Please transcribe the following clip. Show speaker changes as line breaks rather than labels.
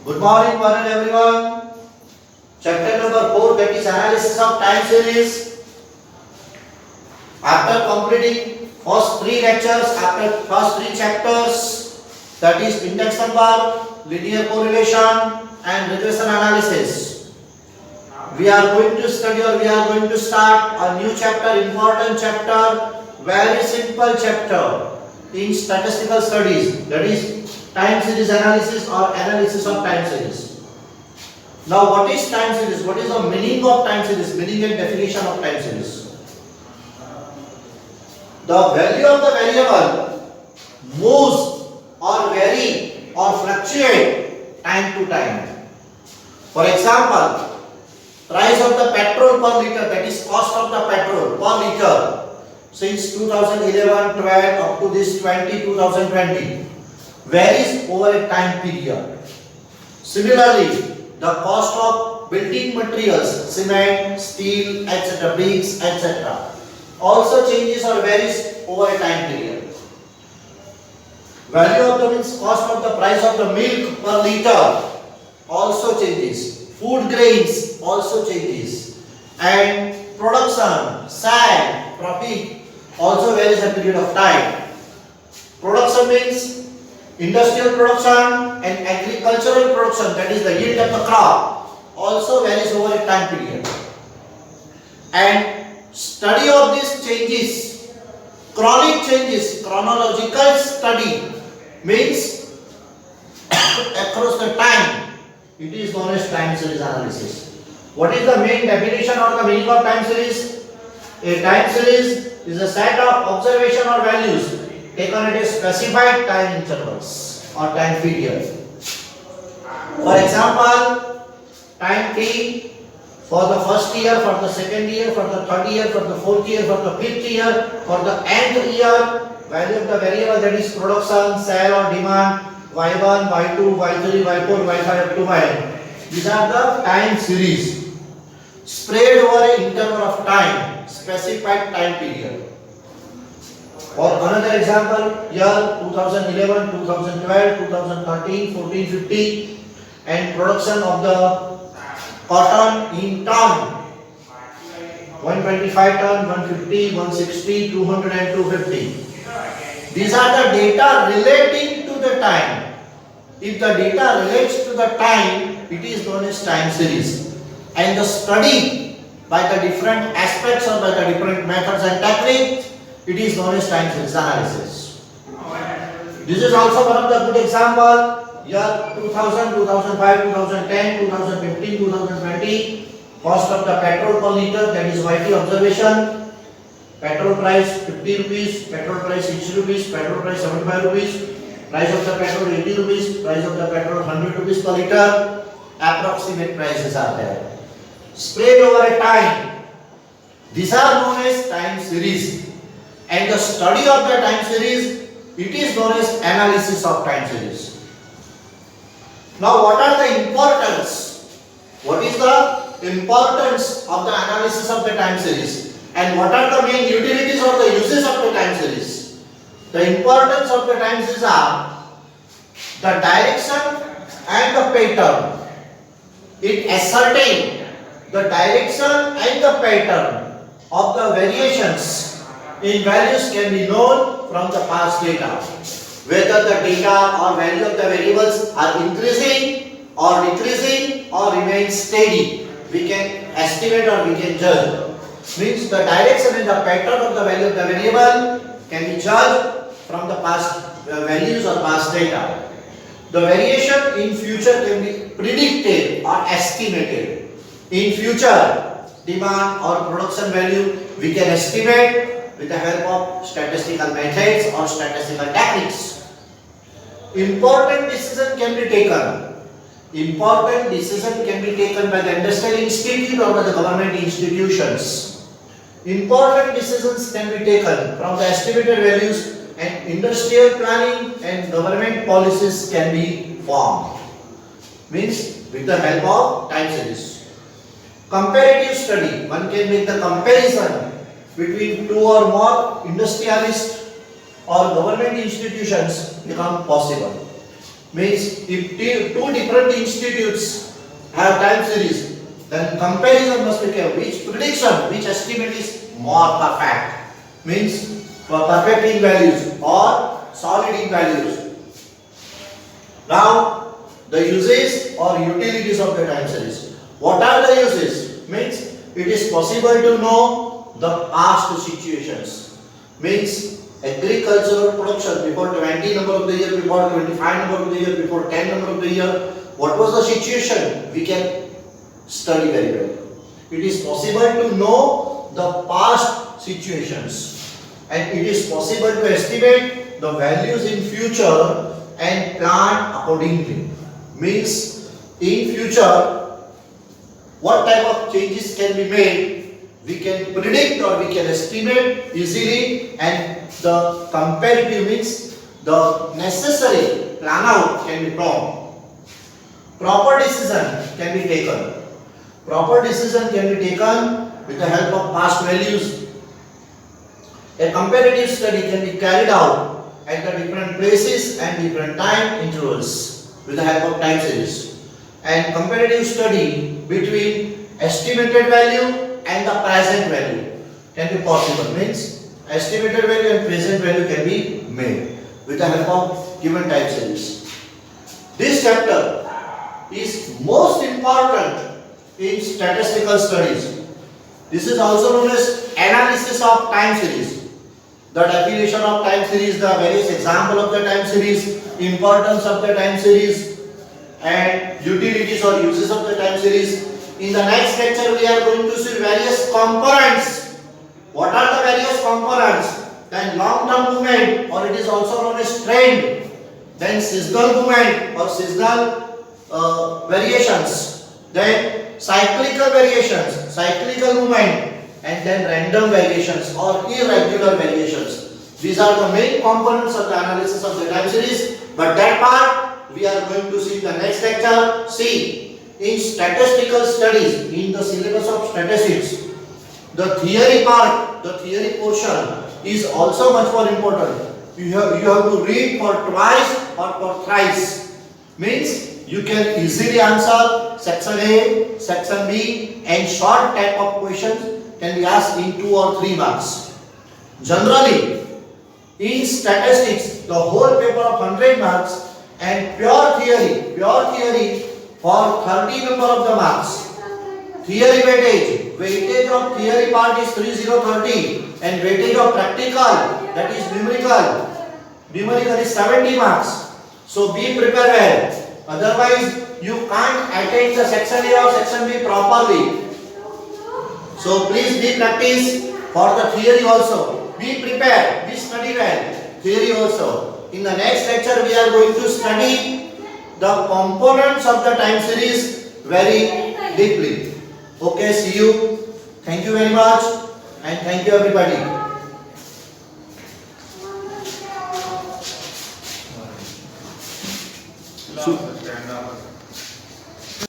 Good morning, one and everyone. Chapter number 4, that is analysis of time series. After completing first 3 lectures, after first 3 chapters, that is index number, linear correlation and regression analysis, we are going to study or we are going to start a new chapter, important chapter, very simple chapter in statistical studies, that is time series analysis or analysis of time series. Now what is time series? What is the meaning of time series? Meaning and definition of time series. The value of the variable moves or vary or fluctuate time to time. For example, price of the petrol per liter, that is cost of the petrol per liter since 2011, 12 up to this 2020 varies over a time period. Similarly, the cost of building materials, cement, steel, etc., bricks, etc., also changes or varies over a time period. Value of the means cost of the price of the milk per liter also changes. Food grains also changes. And production, sale, profit also varies a period of time. Production means industrial production and agricultural production, that is the yield of the crop, also varies over a time period. And study of these changes, chronic changes, chronological study means across the time, it is known as time series analysis. What is the main definition or the meaning of time series? A time series is a set of observation or values taken at a specified time intervals or time period. For example, time t for the first year, for the second year, for the third year, for the fourth year, for the fifth year, for the nth year, value of the variable, that is production, sale or demand, y1, y2, y3, y4, y5 up to yn. These are the time series spread over an interval of time, specified time period. For another example, year 2011, 2012, 2013, 14, 15, and production of the cotton in ton, 125 ton, 150, 160, 200 and 250. These are the data relating to the time. If the data relates to the time, it is known as time series. And the study by the different aspects or by the different methods and techniques, it is known as time series analysis. This is also one of the good example. Year 2000, 2005, 2010, 2015, 2020, cost of the petrol per liter, that is YT observation. Petrol price 50 rupees, petrol price 60 rupees, petrol price 75 rupees, price of the petrol 80 rupees, price of the petrol 100 rupees per liter. Approximate prices are there. Spread over a time. These are known as time series. And the study of the time series, it is known as analysis of time series. Now, what are the importance? What is the importance of the analysis of the time series? And what are the main utilities or the uses of the time series? The importance of the time series are the direction and the pattern. It ascertains the direction and the pattern of the variations in values can be known from the past data. Whether the data or value of the variables are increasing or decreasing or remain steady, we can estimate or we can judge. Means the direction and the pattern of the value of the variable can be judged from the past values or past data. The variation in future can be predicted or estimated. In future, demand or production value we can estimate with the help of statistical methods or statistical techniques. Important decision can be taken. Important decision can be taken by the industrial institute or by the government institutions. Important decisions can be taken from the estimated values, and industrial planning and government policies can be formed. Means with the help of time series. Comparative study, one can make the comparison between two or more industrialists or government institutions become possible. Means if two different institutes have time series, then comparison must be kept. Which prediction, which estimate is more perfect? Means for perfect in values or solid in values. Now the uses or utilities of the time series. What are the uses? Means it is possible to know the past situations. Means agricultural production before 20 number of the year, before 25 number of the year, before 10 number of the year. What was the situation? We can study very well. It is possible to know the past situations, and it is possible to estimate the values in future and plan accordingly. Means in future what type of changes can be made, we can predict or we can estimate easily, and the comparative means the necessary plan out can be formed. Proper decision can be taken. Proper decision can be taken with the help of past values. A comparative study can be carried out at the different places and different time intervals with the help of time series. And comparative study between estimated value and the present value can be possible. Means estimated value and present value can be made with the help of given time series. This chapter is most important in statistical studies. This is also known as analysis of time series. The definition of time series, the various example of the time series, importance of the time series, and utilities or uses of the time series. In the next lecture we are going to see various components. What are the various components? Then long-term movement, or it is also known as trend. Then seasonal movement or seasonal variations. Then cyclical variations, cyclical movement, and then random variations or irregular variations. These are the main components of the analysis of the time series. But that part we are going to see in the next lecture. See, in statistical studies, in the syllabus of statistics, the theory part, the theory portion is also much more important. You have to read for twice or for thrice. Means you can easily answer section A, section B, and short type of questions can be asked in 2 or 3 marks. Generally, in statistics, the whole paper of 100 marks and pure theory for 30 number of the marks. Theory weightage of theory part is 30, and weightage of practical, that is numerical is 70 marks. So be prepared well. Otherwise, you can't attend the section A or section B properly. So please be practice for the theory also. Be prepared, be study well, theory also. In the next lecture, we are going to study the components of the time series very deeply. Okay, see you. Thank you very much, and thank you everybody. So